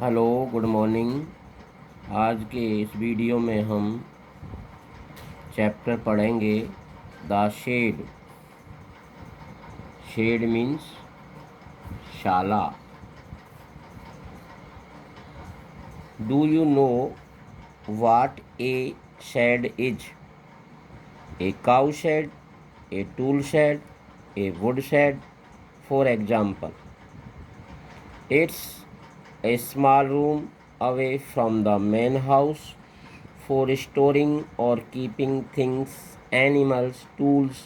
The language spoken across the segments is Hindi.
Hello, good morning. आज के इस वीडियो में हम चैप्टर पढ़ेंगे द शेड। शेड मीन्स शाला। Do you know what a shed is? A cow shed, a tool shed, a wood shed. For example, it's a small room away from the main house for storing or keeping things, animals, tools,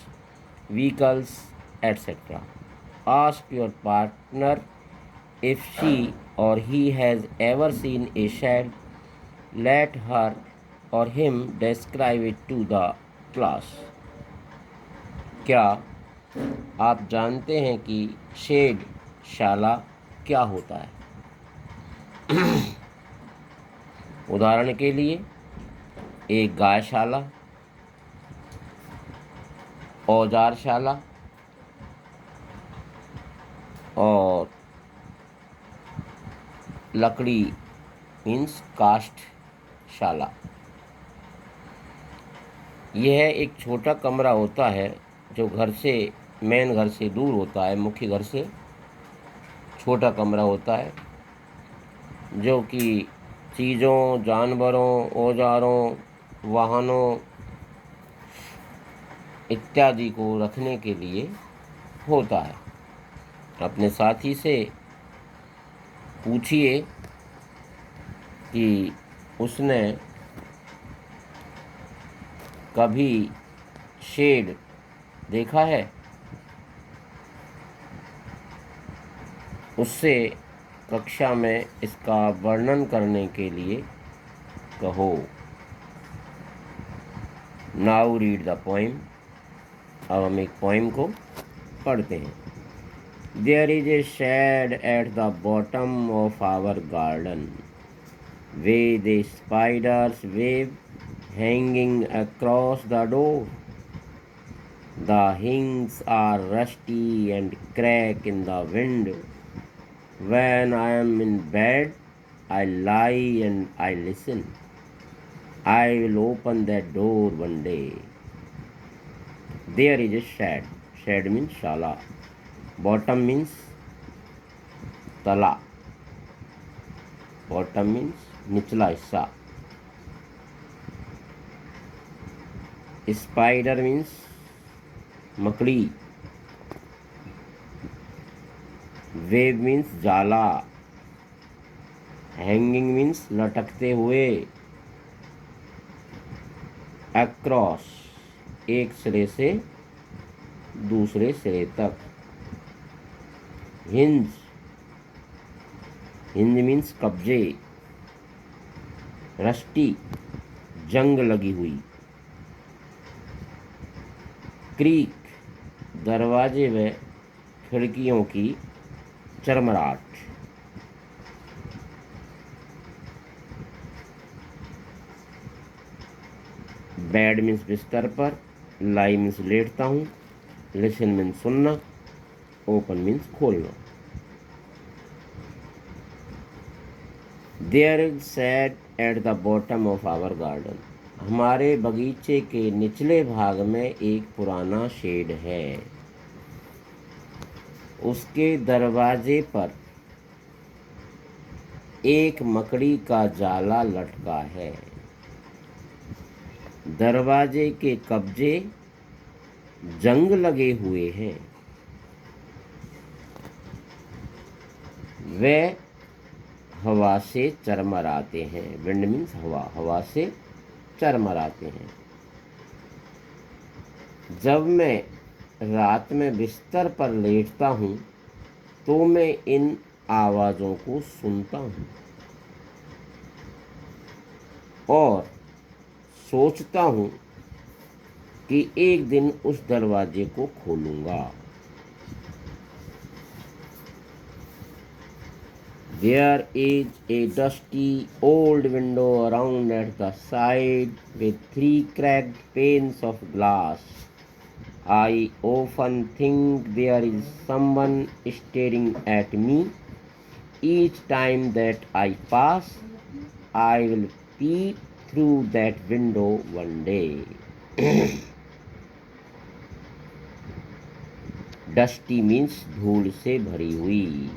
vehicles, etc. Ask your partner if she or he has ever seen a shed. Let her or him describe it to the class. क्या आप जानते हैं कि शेड शाला क्या होता है? उदाहरण के लिए एक गायशाला, औजारशाला और लकड़ी मीन्स काष्ठशाला। यह एक छोटा कमरा होता है जो मेन घर से दूर होता है। मुख्य घर से छोटा कमरा होता है जो कि चीज़ों, जानवरों, औजारों, वाहनों इत्यादि को रखने के लिए होता है। अपने साथी से पूछिए कि उसने कभी शेड देखा है। उससे कक्षा में इसका वर्णन करने के लिए कहो। Now read the poem. अब हम एक पोइम को पढ़ते हैं। There is a shed at the bottom of our garden where the spiders web hanging across the door. The hinges are rusty and crack in the wind. When I am in bed, I lie and I listen. I will open that door one day. There is a shed. Shed means shala. Bottom means tala. Bottom means निचला हिस्सा. स्पाइडर मीन्स मकड़ी. वेब मीन्स जाला. हैंगिंग मीन्स लटकते हुए. अक्रॉस एक सिरे से दूसरे सिरे तक. हिंज. हिंज मीन्स कब्जे. रस्टी जंग लगी हुई. क्रीक दरवाजे व खिड़कियों की चरमराहट. बेड मीन्स बिस्तर पर. लाई मीन्स लेटता हूँ. लिसन मीन्स सुनना. ओपन मीन्स खोलना. There is shed at the bottom of our garden. हमारे बगीचे के निचले भाग में एक पुराना शेड है. उसके दरवाजे पर एक मकड़ी का जाला लटका है. दरवाजे के कब्जे जंग लगे हुए हैं. वे हवा से चरमराते हैं. विंड मीन्स हवा. हवा से चरमराते हैं. जब मैं रात में बिस्तर पर लेटता हूँ तो मैं इन आवाज़ों को सुनता हूँ और सोचता हूँ कि एक दिन उस दरवाजे को खोलूँगा. There is a dusty old window around at the side with 3 cracked panes of glass. I often think there is someone staring at me Each time that I pass, I will peep through that window one day. Dusty means धूल से भरी हुई.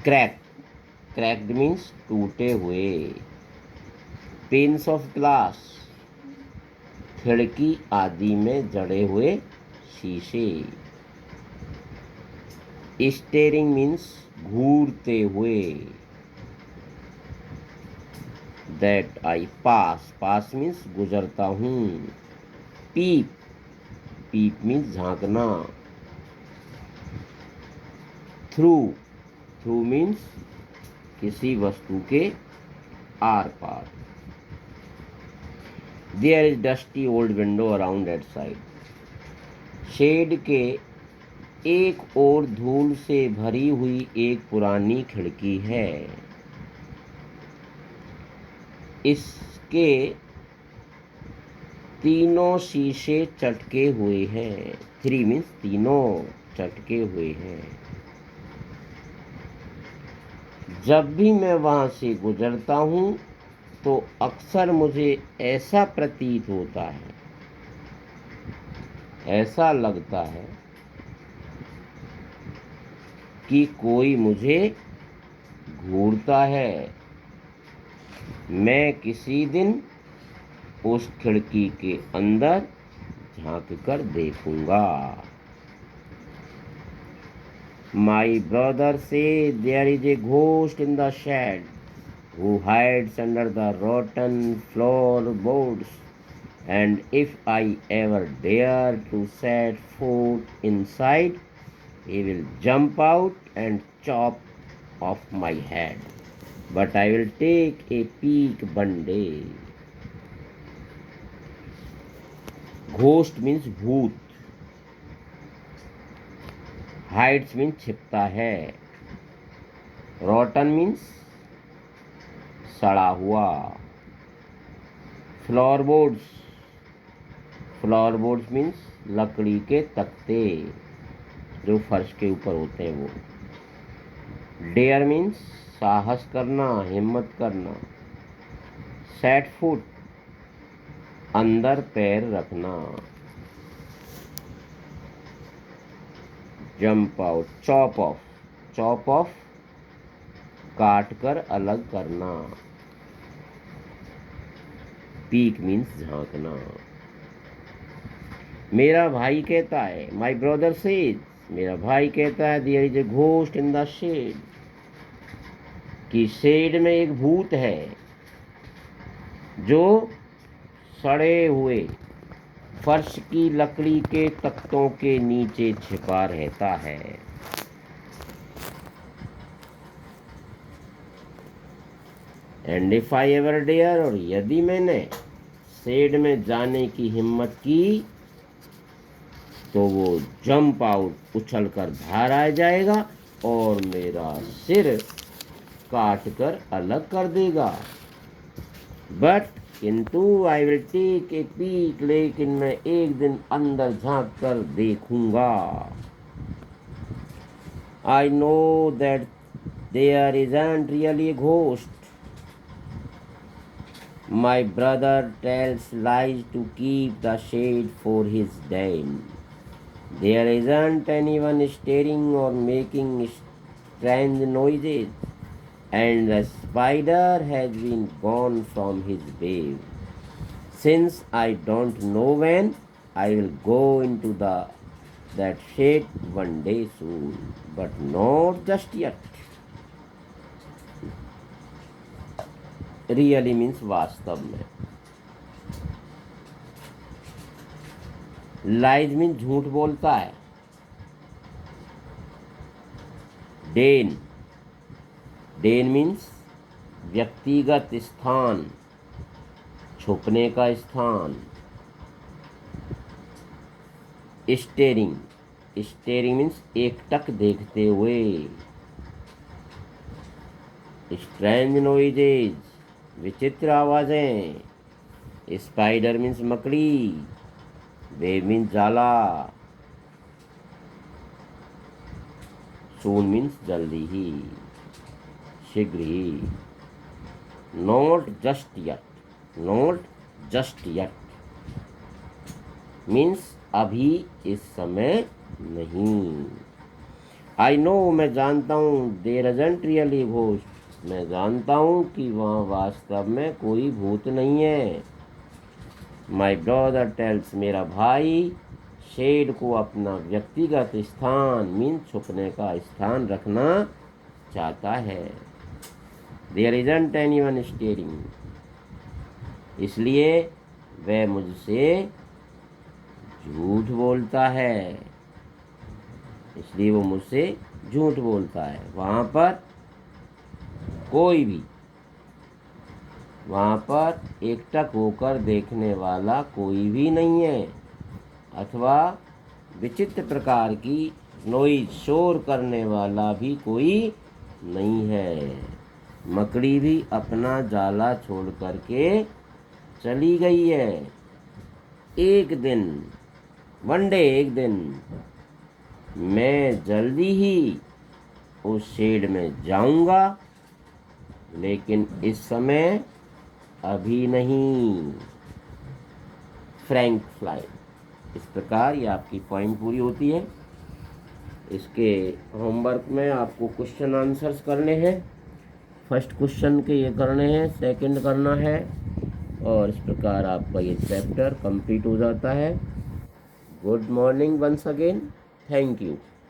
Cracked means टूटे हुए. Panes of glass, खिड़की आदि में जड़े हुए शीशे. Staring means घूरते हुए. That I pass means गुजरता हूँ. Peep means झांकना. Through means किसी वस्तु के आर पार. There is dusty old window around that side. Shed के एक ओर धूल से भरी हुई एक पुरानी खिड़की है. इसके तीनों शीशे चटके हुए हैं. 3 मीन्स तीनों चटके हुए हैं. जब भी मैं वहां से गुजरता हूं तो अक्सर मुझे ऐसा प्रतीत होता है, ऐसा लगता है कि कोई मुझे घूरता है. मैं किसी दिन उस खिड़की के अंदर झांक कर देखूंगा. My brother said there is a ghost in the shed who hides under the rotten floorboards, and if I ever dare to set foot inside, he will jump out and chop off my head. But I will take a peek one day. Ghost means भूत. हाइड्स मीन्स छिपता है. रॉटन मीन्स सड़ा हुआ. फ्लोरबोर्ड्स मीन्स लकड़ी के तख्ते जो फर्श के ऊपर होते हैं वो. डेयर मीन्स साहस करना, हिम्मत करना. सेट फुट अंदर पैर रखना. जंप आउट, चॉप ऑफ काट कर अलग करना. पीक मीन्स झांकना. मेरा भाई कहता है, माई ब्रदर सेज, मेरा भाई कहता है, there is a ghost in the shed, कि शेड में एक भूत है जो सड़े हुए फर्श की लकड़ी के तख्तों के नीचे छिपा रहता है. And if I ever dare, और यदि मैंने शेड में जाने की हिम्मत की तो वो जंप आउट, उछल कर बाहर आ जाएगा और मेरा सिर काट कर अलग कर देगा. बट किंतु I will take a peek, लेकिन मैं एक दिन अंदर झांक कर देखूंगा. I know that there isn't really a ghost. My brother tells lies to keep the shed for his den. There isn't anyone staring or making strange noises, and the spider has been gone from his web. Since I don't know when, I will go into that shade one day soon, but not just yet. Really means वास्तव में. लाइज मीन झूठ बोलता है. डेन मीन्स व्यक्तिगत स्थान, छुपने का स्थान. स्टेरिंग मीन्स एकटक देखते हुए. स्ट्रेंज नॉइजेज, विचित्र आवाजें. स्पाइडर मीन्स मकड़ी. वेब मीन्स जाला. सून मीन्स जल्दी ही, शीघ्र ही। Not just yet, not just yet means अभी इस समय नहीं। आई नो, मैं जानता हूँ, देयर इजंट रियली घोस्ट, मैं जानता हूँ कि वहाँ वास्तव में कोई भूत नहीं है। माई ब्रदर टेल्स, मेरा भाई शेड को अपना व्यक्तिगत स्थान मीन छुपने का स्थान रखना चाहता है। देयर इजंट एनीवन स्टेरिंग, इसलिए वह मुझसे झूठ बोलता है, इसलिए वो मुझसे झूठ बोलता है। वहाँ पर कोई भी, वहाँ पर एकटक होकर देखने वाला कोई भी नहीं है, अथवा विचित्र प्रकार की नॉइज, शोर करने वाला भी कोई नहीं है। मकड़ी भी अपना जाला छोड़ करके चली गई है। एक दिन, वन डे, एक दिन मैं जल्दी ही उस शेड में जाऊंगा, लेकिन इस समय अभी नहीं। Frank fly. इस प्रकार ये आपकी पॉइंट पूरी होती है। इसके होमवर्क में आपको क्वेश्चन आंसर्स करने हैं। फर्स्ट क्वेश्चन के ये करने हैं, सेकंड करना है, और इस प्रकार आपका ये चैप्टर कंप्लीट हो जाता है। Good morning once again, thank you.